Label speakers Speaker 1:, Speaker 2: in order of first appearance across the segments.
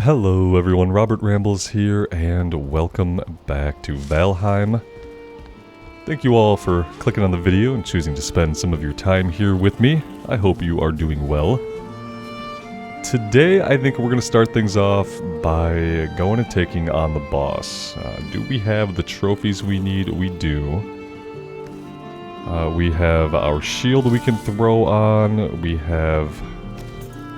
Speaker 1: Hello everyone, Robert Rambles here, and welcome back to Valheim. Thank you all for clicking on the video and choosing to spend some of your time here with me. I hope you are doing well. Today I think we're going to start things off by going and taking on the boss. Do we have the trophies we need? We do. We have our shield we can throw on. We have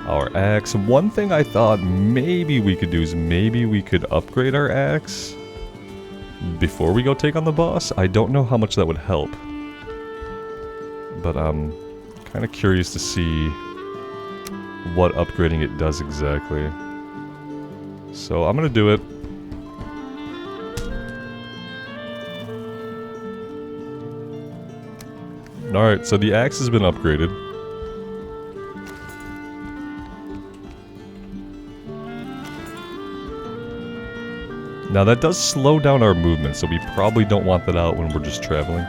Speaker 1: our axe. One thing I thought maybe we could do is maybe we could upgrade our axe before we go take on the boss. I don't know how much that would help, but I'm kind of curious to see what upgrading it does exactly. So I'm gonna do it. Alright, so the axe has been upgraded. Now that does slow down our movement, so we probably don't want that out when we're just traveling.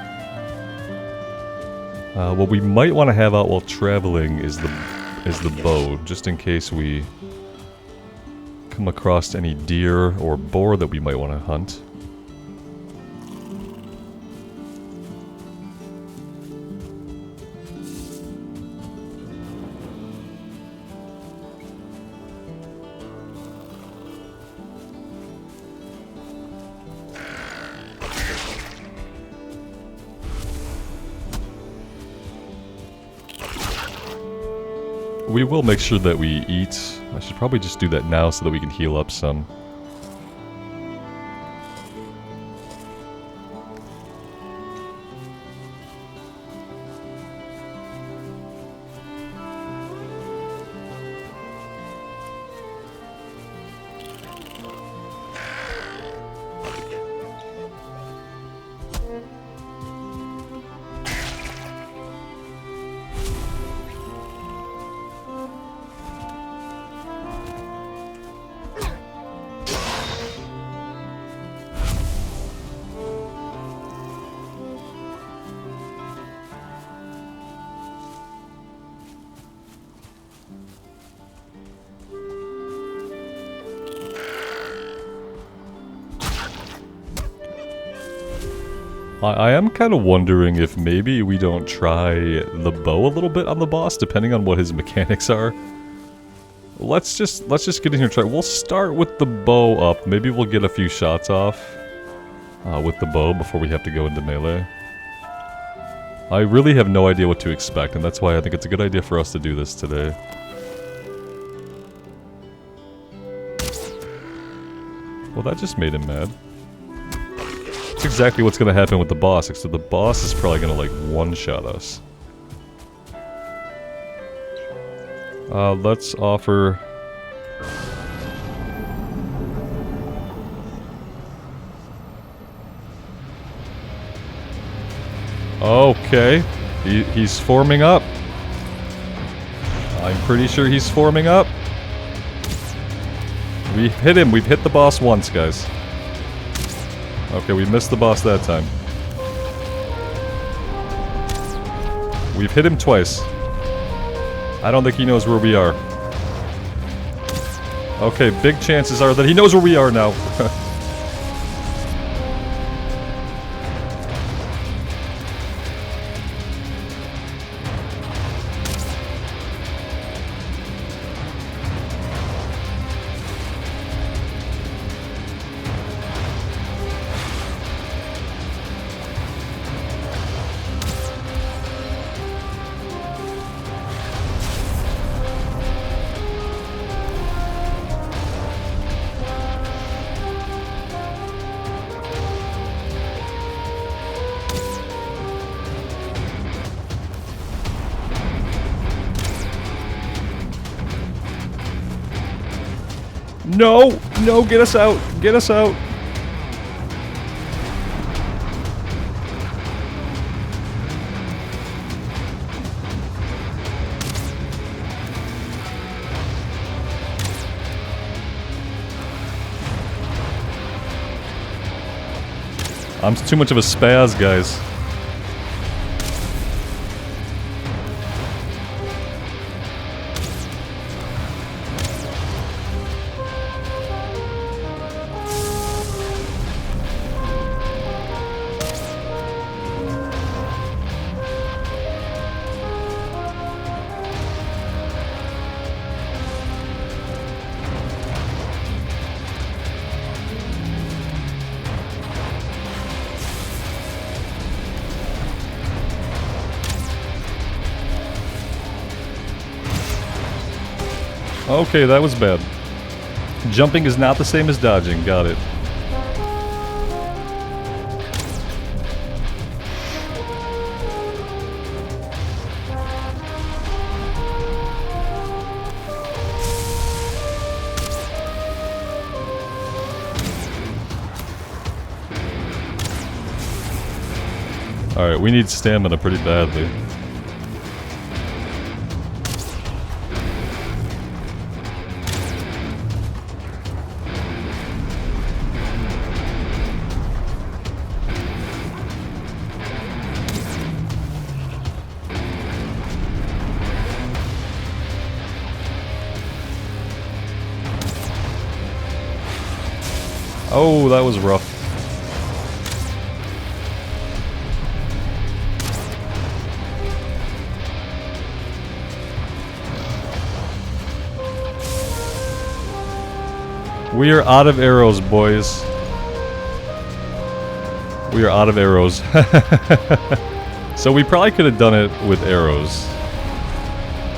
Speaker 1: What we might want to have out while traveling is the bow, just in case we come across any deer or boar that we might want to hunt. We will make sure that we eat. I should probably just do that now so that we can heal up some. I am kind of wondering if maybe we don't try the bow a little bit on the boss, depending on what his mechanics are. Let's just get in here and try. We'll start with the bow up. Maybe we'll get a few shots off with the bow before we have to go into melee. I really have no idea what to expect, and that's why I think it's a good idea for us to do this today. Well, that just made him mad. That's exactly what's going to happen with the boss, except the boss is probably going to, like, one-shot us. Let's offer... Okay. He's forming up. I'm pretty sure he's forming up. We've hit him. We've hit the boss once, guys. Okay, we missed the boss that time. We've hit him twice. I don't think he knows where we are. Okay, big chances are that he knows where we are now. No! No, get us out! Get us out! I'm too much of a spaz, guys. Okay, that was bad. Jumping is not the same as dodging. Got it. Alright, we need stamina pretty badly. Oh, that was rough. We are out of arrows, boys. We are out of arrows. So we probably could have done it with arrows.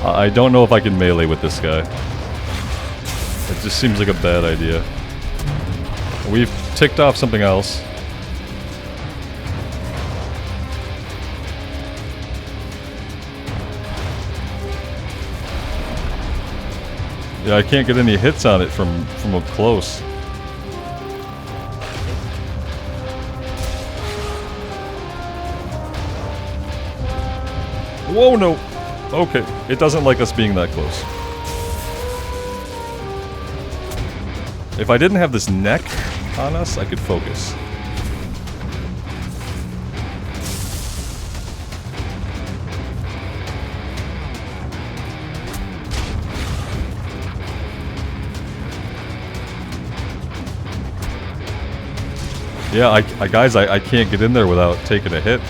Speaker 1: I don't know if I can melee with this guy. It just seems like a bad idea. We've ticked off something else. Yeah, I can't get any hits on it from up close. Whoa, no! Okay, it doesn't like us being that close. If I didn't have this neck on us, I could focus. Yeah, guys, I can't get in there without taking a hit.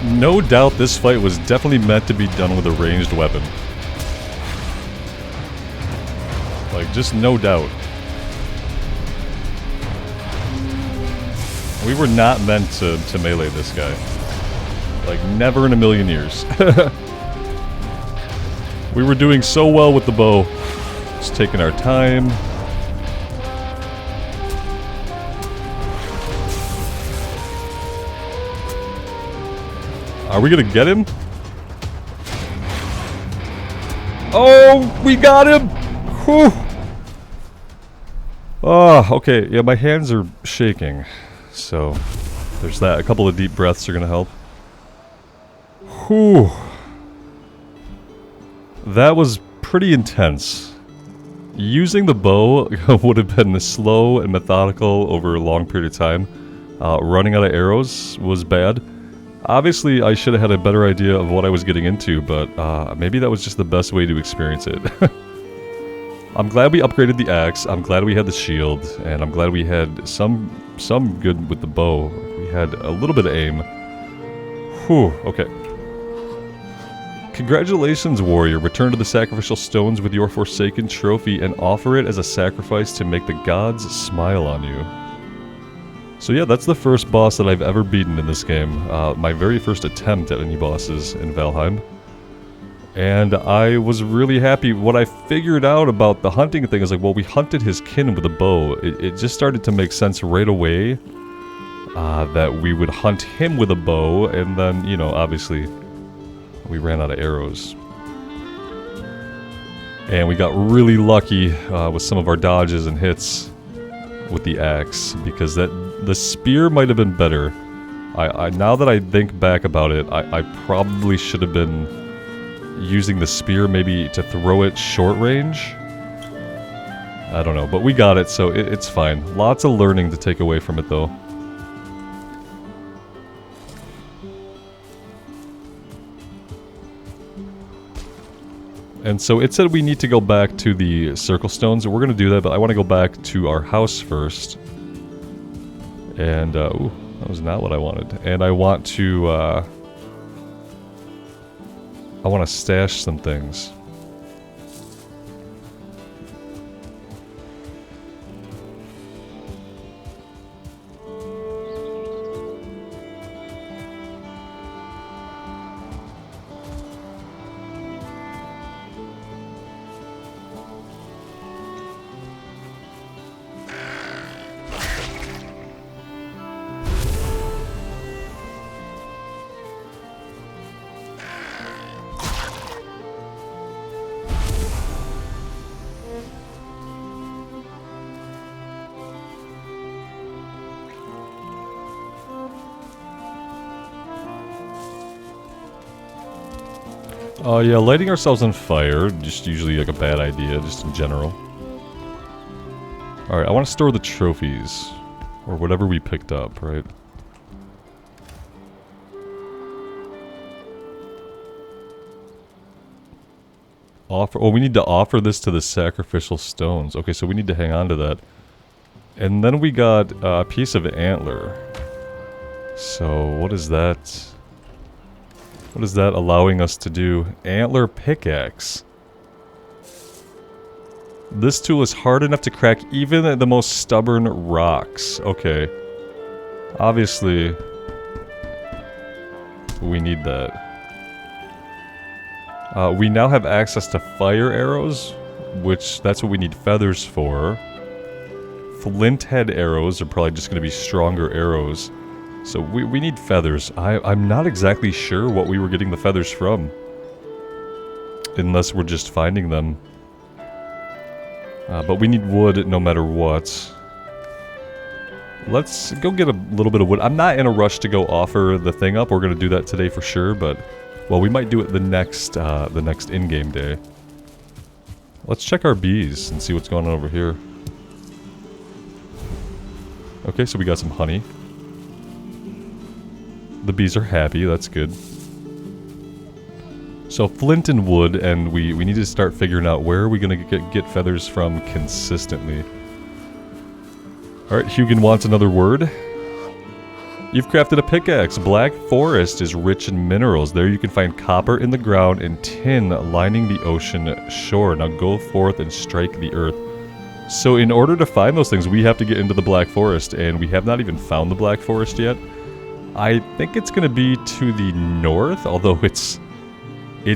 Speaker 1: No doubt this fight was definitely meant to be done with a ranged weapon. Like, just no doubt. We were not meant to melee this guy. Like, never in a million years. We were doing so well with the bow. Just taking our time. Are we gonna get him? Oh, we got him! Whew. Oh, okay. Yeah, my hands are shaking. So, there's that. A couple of deep breaths are gonna help. Whew. That was pretty intense. Using the bow would have been slow and methodical over a long period of time. Running out of arrows was bad. Obviously, I should have had a better idea of what I was getting into, but maybe that was just the best way to experience it. I'm glad we upgraded the axe, I'm glad we had the shield, and I'm glad we had some good with the bow. We had a little bit of aim. Whew, okay. Congratulations, warrior. Return to the sacrificial stones with your forsaken trophy and offer it as a sacrifice to make the gods smile on you. So yeah, that's the first boss that I've ever beaten in this game. My very first attempt at any bosses in Valheim. And I was really happy. What I figured out about the hunting thing is like, well, we hunted his kin with a bow. It just started to make sense right away that we would hunt him with a bow, and then, you know, obviously we ran out of arrows. And we got really lucky with some of our dodges and hits with the axe, because the spear might have been better. Now that I think back about it, I probably should have been using the spear maybe to throw it short range. I don't know, but we got it, so it's fine. Lots of learning to take away from it, though. And so it said we need to go back to the circle stones, and we're going to do that, but I want to go back to our house first. And, ooh, that was not what I wanted. And I want to stash some things. Yeah, lighting ourselves on fire, just usually like a bad idea, just in general. Alright, I want to store the trophies, or whatever we picked up, right? Oh, we need to offer this to the sacrificial stones. Okay, so we need to hang on to that. And then we got a piece of antler. So, what is that? What is that allowing us to do? Antler pickaxe. This tool is hard enough to crack even the most stubborn rocks. Okay. Obviously, we need that. We now have access to fire arrows, which that's what we need feathers for. Flint head arrows are probably just going to be stronger arrows. So we need feathers. I'm not exactly sure what we were getting the feathers from. Unless we're just finding them. But we need wood no matter what. Let's go get a little bit of wood. I'm not in a rush to go offer the thing up. We're going to do that today for sure, but... Well, we might do it the next in-game day. Let's check our bees and see what's going on over here. Okay, so we got some honey. The bees are happy, that's good. So flint and wood, and we need to start figuring out where are we going to get feathers from consistently. Alright, Hugin wants another word. You've crafted a pickaxe. Black Forest is rich in minerals. There you can find copper in the ground and tin lining the ocean shore. Now go forth and strike the earth. So in order to find those things, we have to get into the Black Forest, and we have not even found the Black Forest yet. I think it's going to be to the north, although it's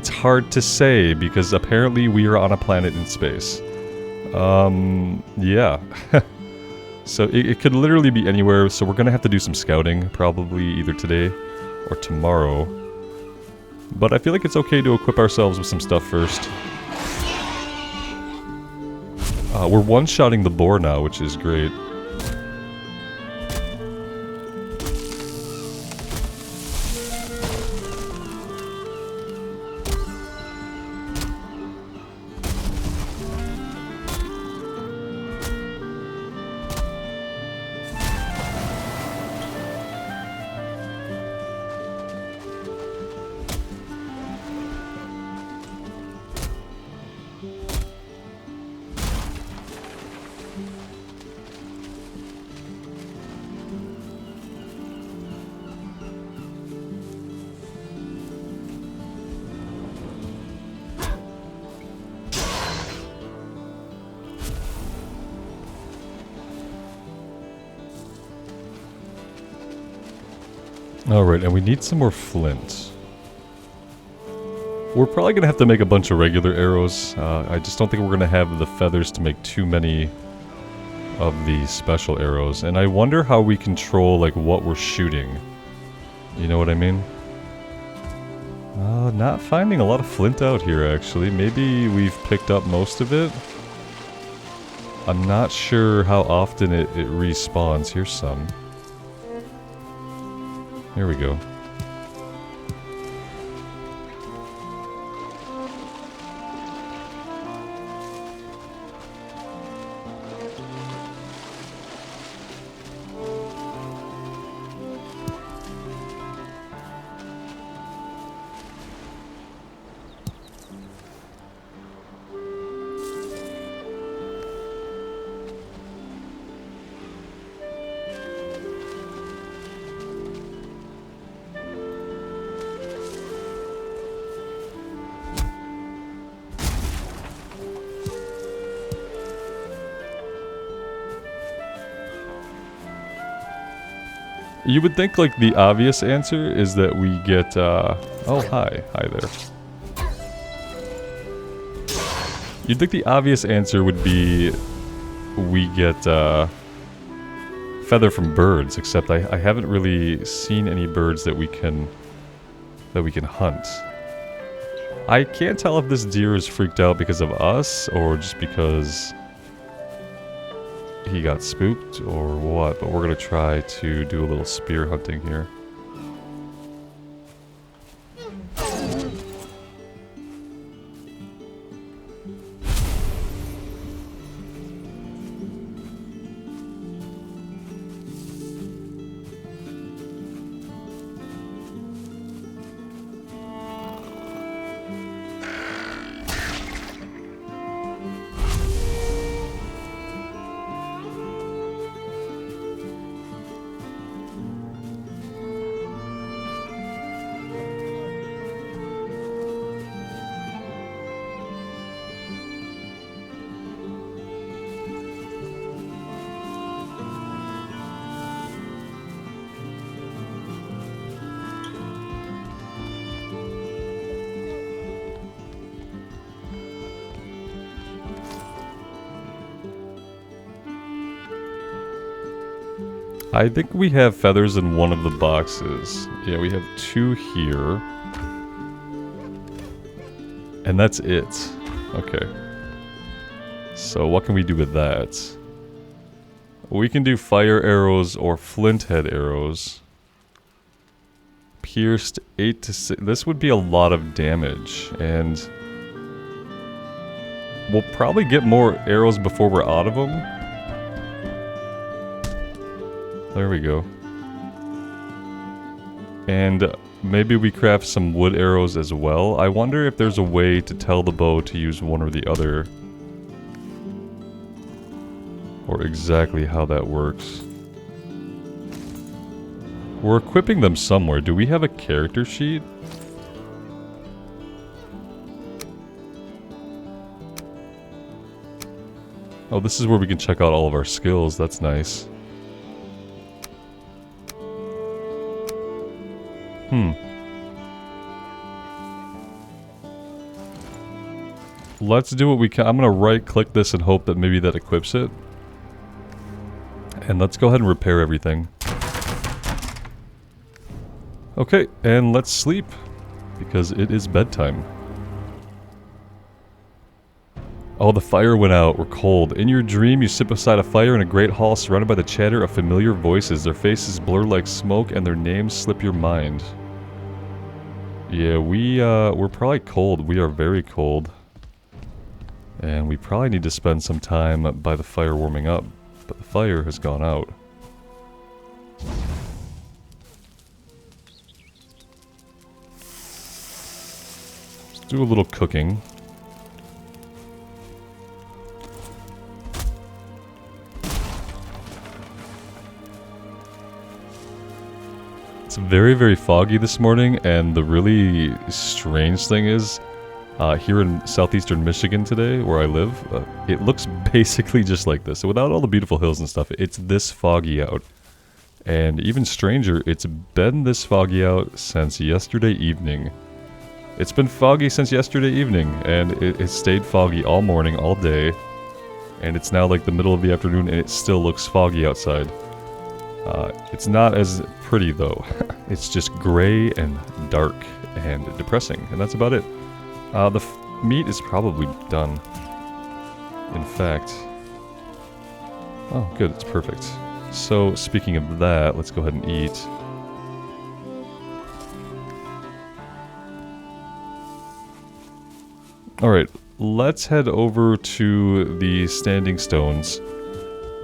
Speaker 1: hard to say because apparently we are on a planet in space. Yeah. So it could literally be anywhere, so we're going to have to do some scouting, probably either today or tomorrow. But I feel like it's okay to equip ourselves with some stuff first. We're one-shotting the boar now, which is great. Alright, and we need some more flint. We're probably going to have to make a bunch of regular arrows. I just don't think we're going to have the feathers to make too many of the special arrows. And I wonder how we control, like, what we're shooting. You know what I mean? Not finding a lot of flint out here, actually. Maybe we've picked up most of it. I'm not sure how often it respawns. Here's some. Here we go. You would think, like, the obvious answer is that we get, oh, hi. Hi there. You'd think the obvious answer would be we get, feather from birds, except I haven't really seen any birds that we can hunt. I can't tell if this deer is freaked out because of us, or just because he got spooked or what, but we're gonna try to do a little spear hunting here. I think we have feathers in one of the boxes. Yeah, we have 2 here. And that's it. Okay. So what can we do with that? We can do fire arrows or flint head arrows. Pierced 8 to 6. This would be a lot of damage. And we'll probably get more arrows before we're out of them. There we go. And maybe we craft some wood arrows as well. I wonder if there's a way to tell the bow to use one or the other. Or exactly how that works. We're equipping them somewhere. Do we have a character sheet? Oh, this is where we can check out all of our skills. That's nice. Let's do what we can. I'm gonna right click this and hope that maybe that equips it. And let's go ahead and repair everything. Okay, and let's sleep, because it is bedtime. Oh, the fire went out. We're cold. In your dream, you sit beside a fire in a great hall surrounded by the chatter of familiar voices. Their faces blur like smoke and their names slip your mind. Yeah, we're probably cold. We are very cold. And we probably need to spend some time by the fire warming up. But the fire has gone out. Let's do a little cooking. It's very, very foggy this morning, and the really strange thing is, here in southeastern Michigan today, where I live, it looks basically just like this. So without all the beautiful hills and stuff, it's this foggy out. And even stranger, it's been this foggy out since yesterday evening. It's been foggy since yesterday evening, and it stayed foggy all morning, all day. And it's now like the middle of the afternoon, and it still looks foggy outside. It's not as pretty though. It's just gray and dark and depressing, and that's about it. The meat is probably done. In fact... Oh, good, it's perfect. So, speaking of that, let's go ahead and eat. Alright, let's head over to the Standing Stones.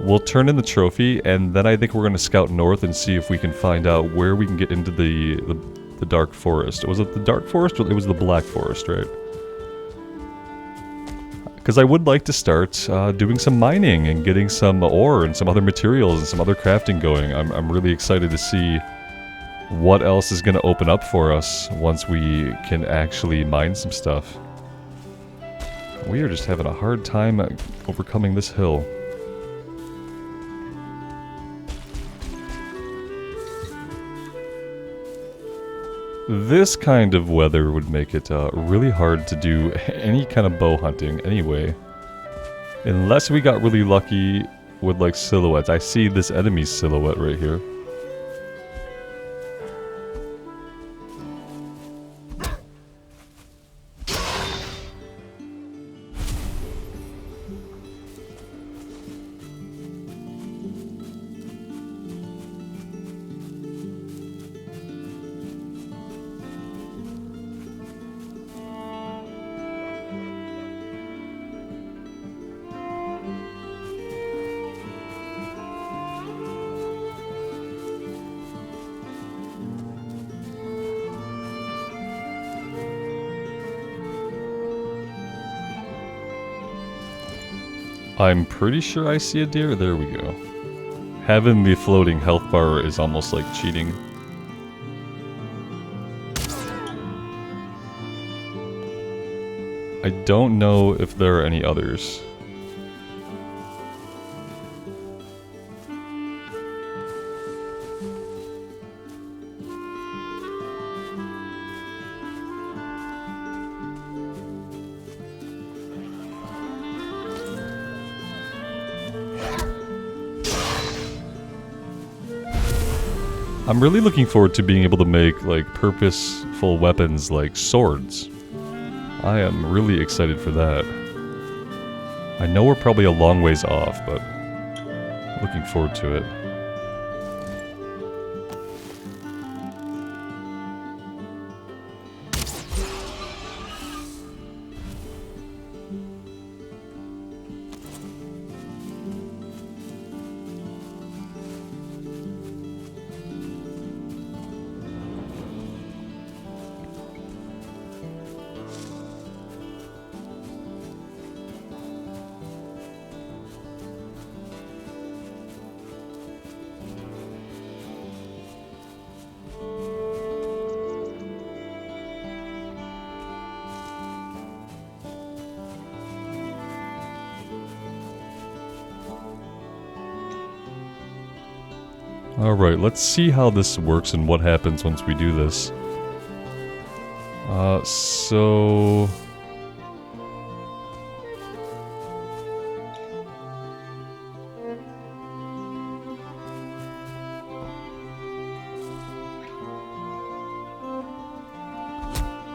Speaker 1: We'll turn in the trophy, and then I think we're going to scout north and see if we can find out where we can get into the Dark Forest. Was it the Dark Forest, or it was the Black Forest, right? Because I would like to start doing some mining and getting some ore and some other materials and some other crafting going. I'm really excited to see what else is going to open up for us once we can actually mine some stuff. We are just having a hard time overcoming this hill. This kind of weather would make it really hard to do any kind of bow hunting anyway. Unless we got really lucky with like silhouettes. I see this enemy's silhouette right here. I'm pretty sure I see a deer. There we go. Having the floating health bar is almost like cheating. I don't know if there are any others. I'm really looking forward to being able to make, like, purposeful weapons like swords. I am really excited for that. I know we're probably a long ways off, but looking forward to it. Alright, let's see how this works and what happens once we do this. So...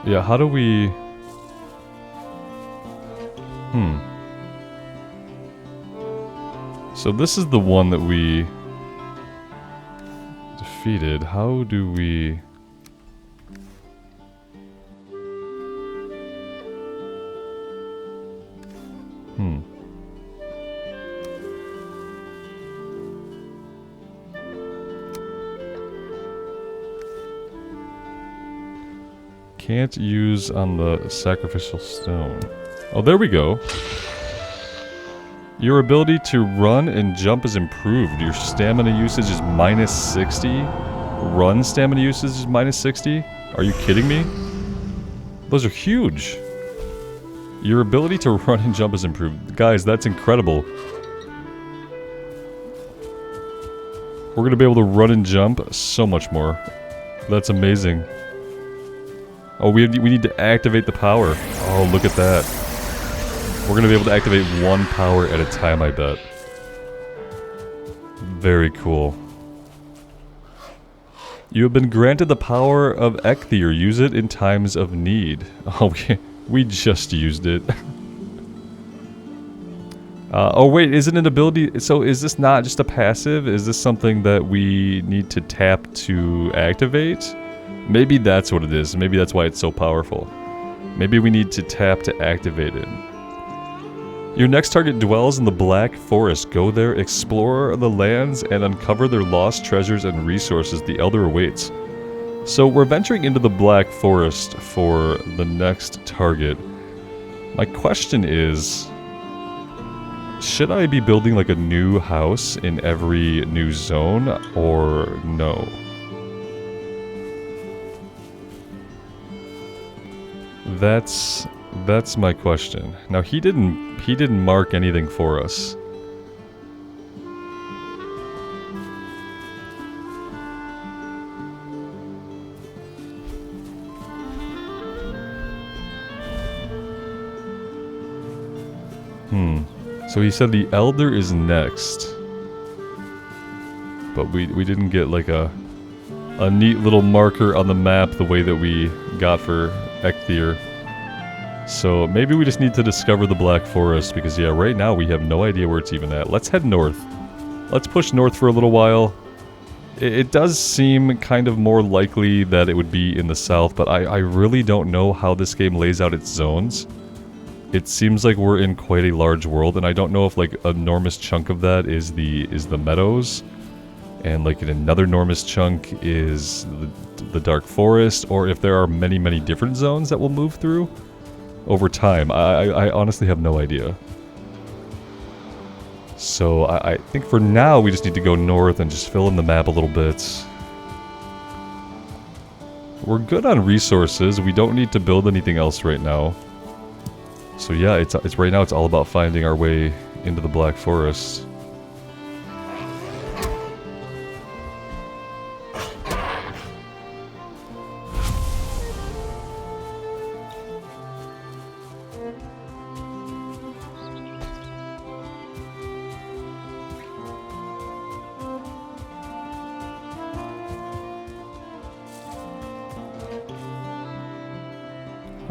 Speaker 1: yeah, how do we... So this is the one that we... defeated. How do we... Can't use on the sacrificial stone. Oh, there we go. Your ability to run and jump is improved. Your stamina usage is minus 60. Run stamina usage is minus 60. Are you kidding me? Those are huge. Your ability to run and jump is improved. Guys, that's incredible. We're gonna be able to run and jump so much more. That's amazing. Oh, we need to activate the power. Oh, look at that. We're gonna be able to activate one power at a time, I bet. Very cool. You have been granted the power of Ecthyr. Use it in times of need. Oh, we just used it. Oh wait, is it an ability? So is this not just a passive? Is this something that we need to tap to activate? Maybe that's what it is. Maybe that's why it's so powerful. Maybe we need to tap to activate it. Your next target dwells in the Black Forest. Go there, explore the lands, and uncover their lost treasures and resources. The Elder awaits. So we're venturing into the Black Forest for the next target. My question is, should I be building like a new house in every new zone, or no? That's my question. Now he didn't mark anything for us. So he said the Elder is next. But we didn't get like a neat little marker on the map the way that we got for Ecthyr. So maybe we just need to discover the Black Forest, because yeah, right now we have no idea where it's even at. Let's head north. Let's push north for a little while. It does seem kind of more likely that it would be in the south, but I really don't know how this game lays out its zones. It seems like we're in quite a large world, and I don't know if like an enormous chunk of that is the meadows, and like another enormous chunk is the Dark Forest, or if there are many different zones that we'll move through over time. I honestly have no idea. So I think for now we just need to go north and just fill in the map a little bit. We're good on resources. We don't need to build anything else right now. So yeah, it's right now it's all about finding our way into the Black Forest.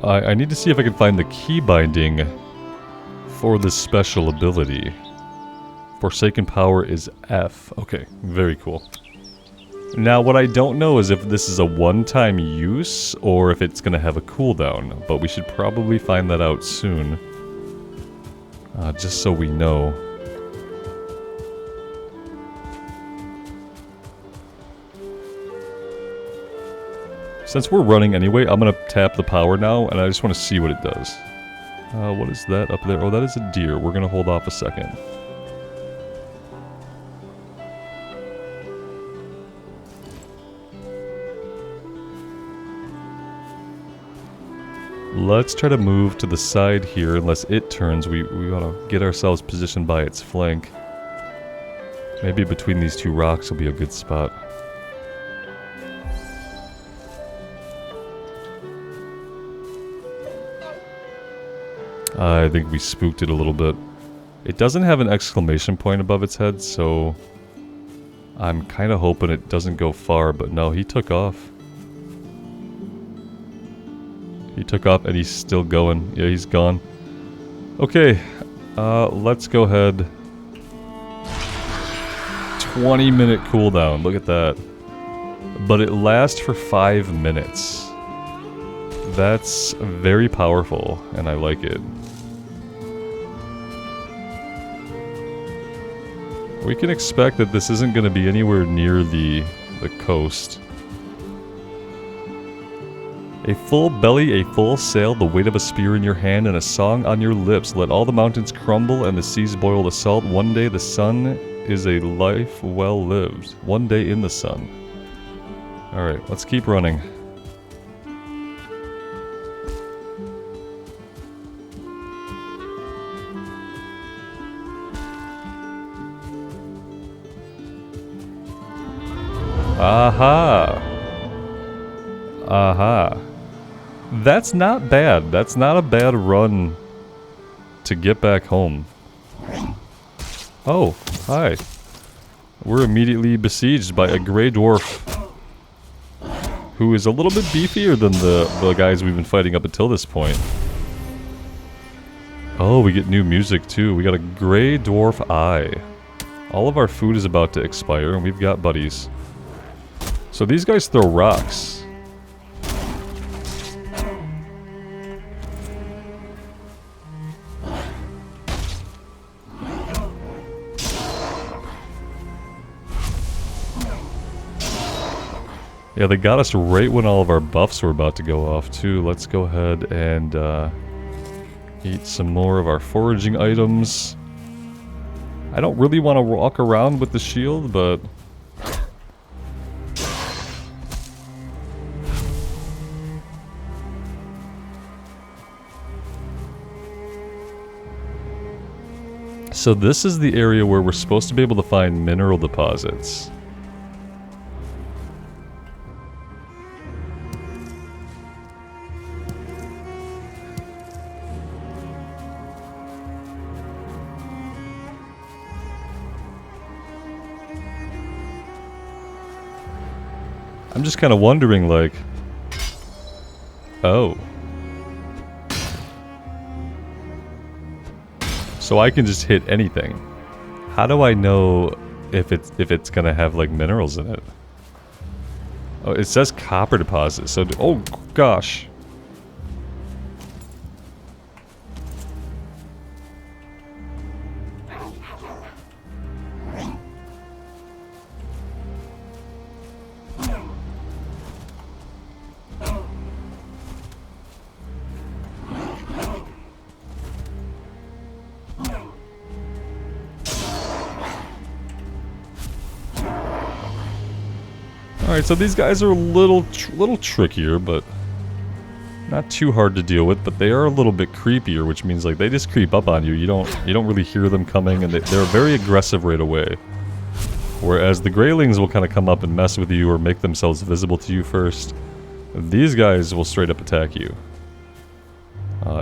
Speaker 1: I need to see if I can find the key binding for this special ability. Forsaken power is F. Okay, very cool. Now, what I don't know is if this is a one-time use or if it's going to have a cooldown, but we should probably find that out soon. Just so we know. Since we're running anyway, I'm going to tap the power now, and I just want to see what it does. What is that up there? Oh, that is a deer. We're going to hold off a second. Let's try to move to the side here. Unless it turns, we want to get ourselves positioned by its flank. Maybe between these two rocks will be a good spot. I think we spooked it a little bit. It doesn't have an exclamation point above its head, so I'm kind of hoping it doesn't go far, but no, he took off. He took off and he's still going. Yeah, he's gone. Okay, let's go ahead. 20-minute cooldown, look at that. But it lasts for 5 minutes. That's very powerful, and I like it. We can expect that this isn't going to be anywhere near the coast. A full belly, a full sail, the weight of a spear in your hand, and a song on your lips. Let all the mountains crumble and the seas boil to salt. One day the sun is a life well lived. One day in the sun. Alright, let's keep running. Aha! Aha. That's not bad. That's not a bad run to get back home. Oh, hi. We're immediately besieged by a gray dwarf who is a little bit beefier than the guys we've been fighting up until this point. Oh, we get new music too. We got a gray dwarf eye. All of our food is about to expire and we've got buddies. So these guys throw rocks. Yeah, they got us right when all of our buffs were about to go off too. Let's go ahead and eat some more of our foraging items. I don't really want to walk around with the shield, but... So this is the area where we're supposed to be able to find mineral deposits. I'm just kind of wondering, like... Oh. So I can just hit anything. How do I know if it's gonna have, like, minerals in it? Oh, it says copper deposit, so... Oh, gosh. Alright, so these guys are a little trickier, but not too hard to deal with, but they are a little bit creepier, which means like they just creep up on you. You don't really hear them coming, and they're very aggressive right away. Whereas the Greylings will kind of come up and mess with you or make themselves visible to you first. These guys will straight up attack you.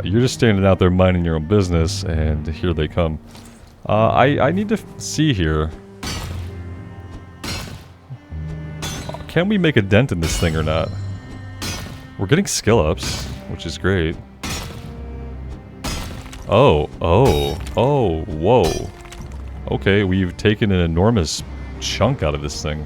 Speaker 1: You're just standing out there minding your own business, and here they come. I need to see here. Can we make a dent in this thing or not? We're getting skill ups, which is great. Oh, whoa. Okay, we've taken an enormous chunk out of this thing.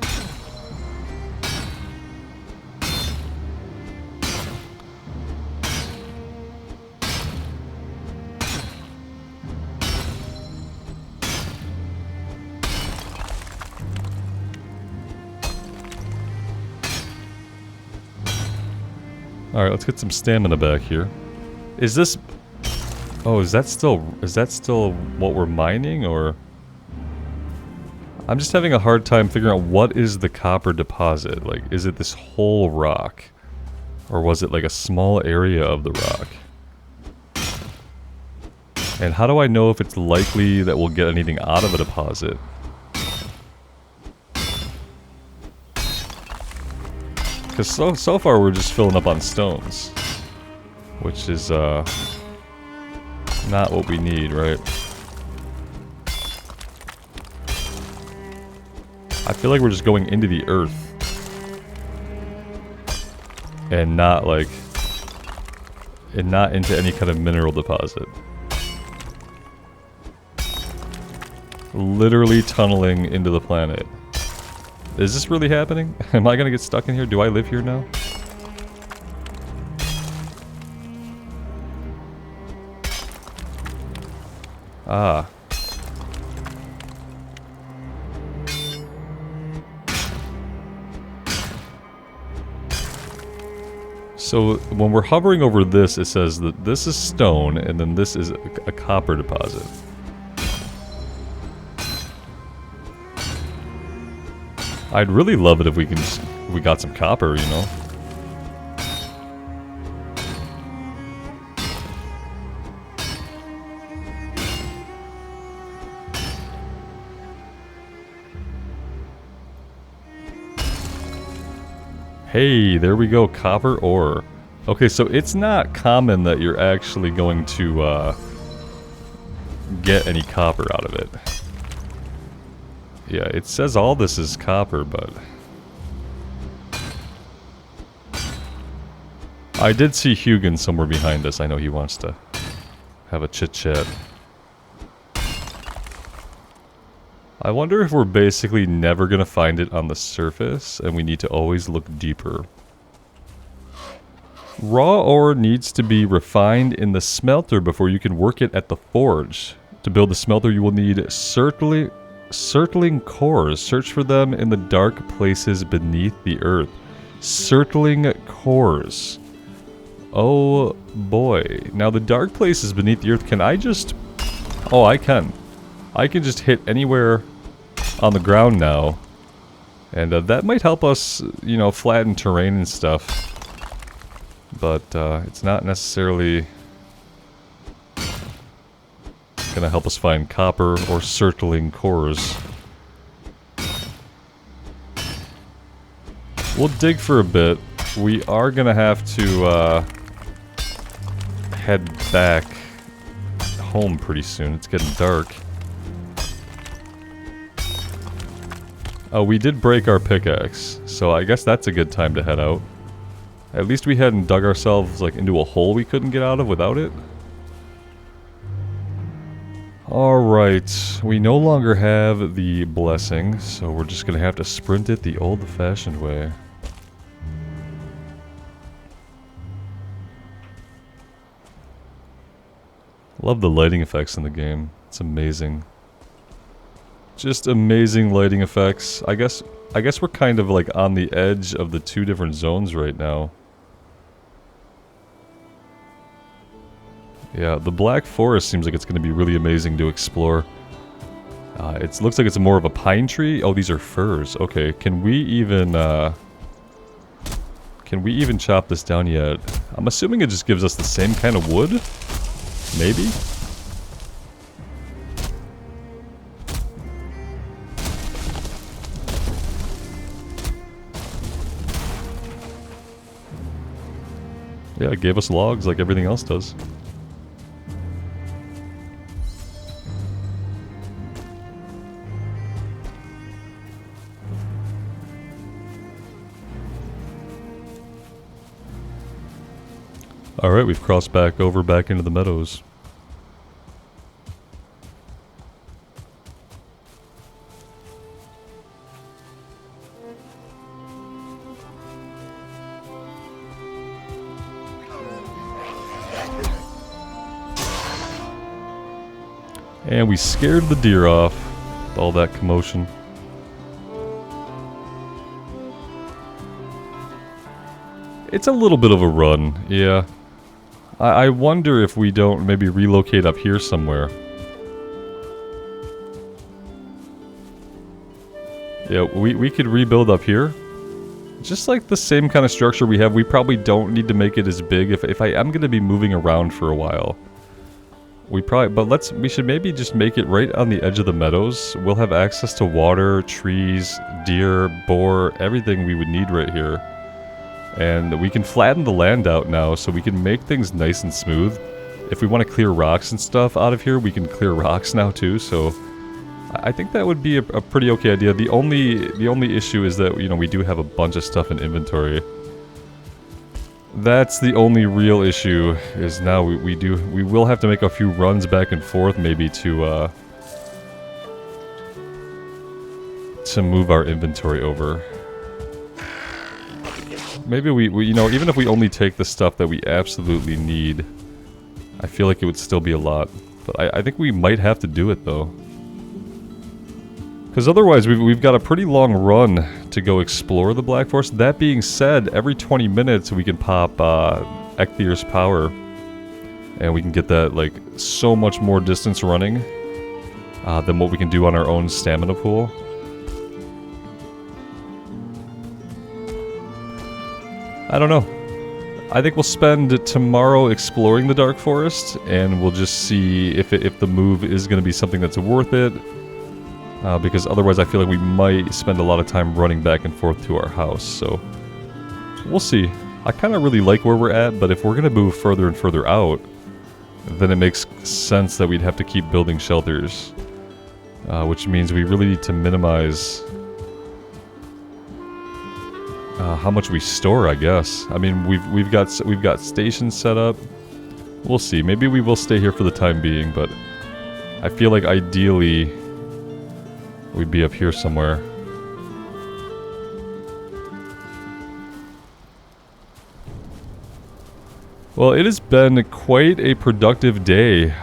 Speaker 1: Alright, let's get some stamina back here. Is this... Oh, is that still what we're mining, or... I'm just having a hard time figuring out what is the copper deposit. Like, is it this whole rock? Or was it like a small area of the rock? And how do I know if it's likely that we'll get anything out of a deposit? Because so far we're just filling up on stones. Which is, not what we need, right? I feel like we're just going into the earth. And not, like... And not into any kind of mineral deposit. Literally tunneling into the planet. Is this really happening? Am I gonna get stuck in here? Do I live here now? Ah. So when we're hovering over this, it says that this is stone, and then this is a copper deposit. I'd really love it if we got some copper, you know? Hey, there we go, copper ore. Okay, so it's not common that you're actually going to get any copper out of it. Yeah, it says all this is copper, but... I did see Hugin somewhere behind us. I know he wants to have a chit-chat. I wonder if we're basically never gonna find it on the surface, and we need to always look deeper. Raw ore needs to be refined in the smelter before you can work it at the forge. To build the smelter, you will need circling cores. Search for them in the dark places beneath the earth. Circling cores. Oh boy. Now the dark places beneath the earth, can I just... Oh, I can. I can just hit anywhere on the ground now. And that might help us, you know, flatten terrain and stuff. But it's not necessarily gonna help us find copper or circling cores. We'll dig for a bit. We are gonna have to head back home pretty soon. It's getting dark. Oh, we did break our pickaxe, so I guess that's a good time to head out. At least we hadn't dug ourselves like into a hole we couldn't get out of without it. Alright, we no longer have the blessing, so we're just gonna have to sprint it the old-fashioned way. Love the lighting effects in the game. It's amazing. Just amazing lighting effects. I guess we're kind of like on the edge of the two different zones right now. Yeah, the Black Forest seems like it's going to be really amazing to explore. It looks like it's more of a pine tree. Oh, these are firs. Okay, can we even chop this down yet? I'm assuming it just gives us the same kind of wood? Maybe? Yeah, it gave us logs like everything else does. Alright, we've crossed back into the meadows. And we scared the deer off with all that commotion. It's a little bit of a run, yeah. I wonder if we don't maybe relocate up here somewhere. Yeah, we could rebuild up here. Just like the same kind of structure we have, we probably don't need to make it as big if I am going to be moving around for a while. We should maybe just make it right on the edge of the meadows. We'll have access to water, trees, deer, boar, everything we would need right here. And we can flatten the land out now, so we can make things nice and smooth. If we want to clear rocks and stuff out of here, we can clear rocks now too, so... I think that would be a pretty okay idea. The only issue is that, you know, we do have a bunch of stuff in inventory. That's the only real issue, is now we will have to make a few runs back and forth maybe to move our inventory over. Maybe we you know, even if we only take the stuff that we absolutely need, I feel like it would still be a lot. But I think we might have to do it though. Because otherwise we've got a pretty long run to go explore the Black Forest. That being said, every 20 minutes we can pop Ecthyr's power. And we can get that like so much more distance running than what we can do on our own stamina pool. I don't know. I think we'll spend tomorrow exploring the Dark Forest, and we'll just see if the move is going to be something that's worth it. Because otherwise I feel like we might spend a lot of time running back and forth to our house, so... We'll see. I kind of really like where we're at, but if we're going to move further and further out, then it makes sense that we'd have to keep building shelters. Which means we really need to minimize how much we store, I guess. I mean, we've got stations set up. We'll see. Maybe we will stay here for the time being, but I feel like ideally we'd be up here somewhere. Well, it has been quite a productive day.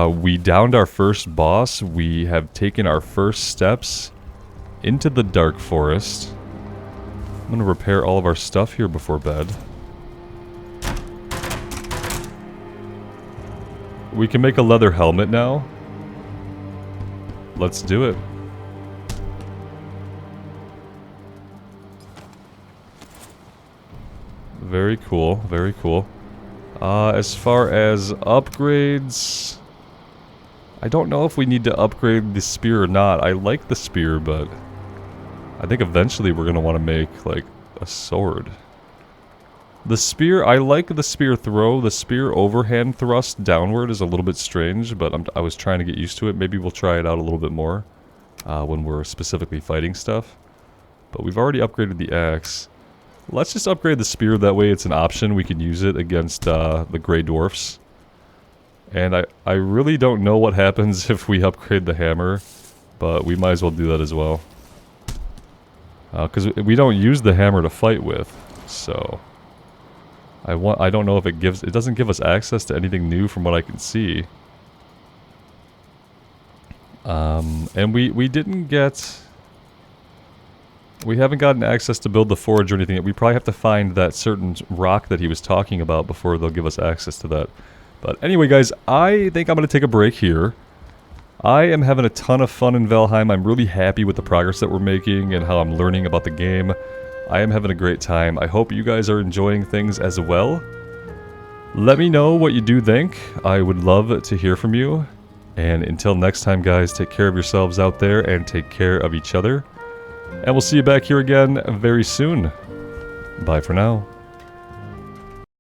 Speaker 1: We downed our first boss. We have taken our first steps into the Dark Forest. I'm going to repair all of our stuff here before bed. We can make a leather helmet now. Let's do it. Very cool, very cool. As far as upgrades, I don't know if we need to upgrade the spear or not. I like the spear, but I think eventually we're going to want to make, like, a sword. The spear, I like the spear throw. The spear overhand thrust downward is a little bit strange, but I was trying to get used to it. Maybe we'll try it out a little bit more when we're specifically fighting stuff. But we've already upgraded the axe. Let's just upgrade the spear, that way it's an option. We can use it against the Grey Dwarfs. And I really don't know what happens if we upgrade the hammer, but we might as well do that as well. Because we don't use the hammer to fight with, so... I don't know if it doesn't give us access to anything new from what I can see. And we didn't get... We haven't gotten access to build the forge or anything. We probably have to find that certain rock that he was talking about before they'll give us access to that. But anyway, guys, I think I'm going to take a break here. I am having a ton of fun in Valheim. I'm really happy with the progress that we're making and how I'm learning about the game. I am having a great time. I hope you guys are enjoying things as well. Let me know what you do think. I would love to hear from you. And until next time, guys, take care of yourselves out there and take care of each other. And we'll see you back here again very soon. Bye for now.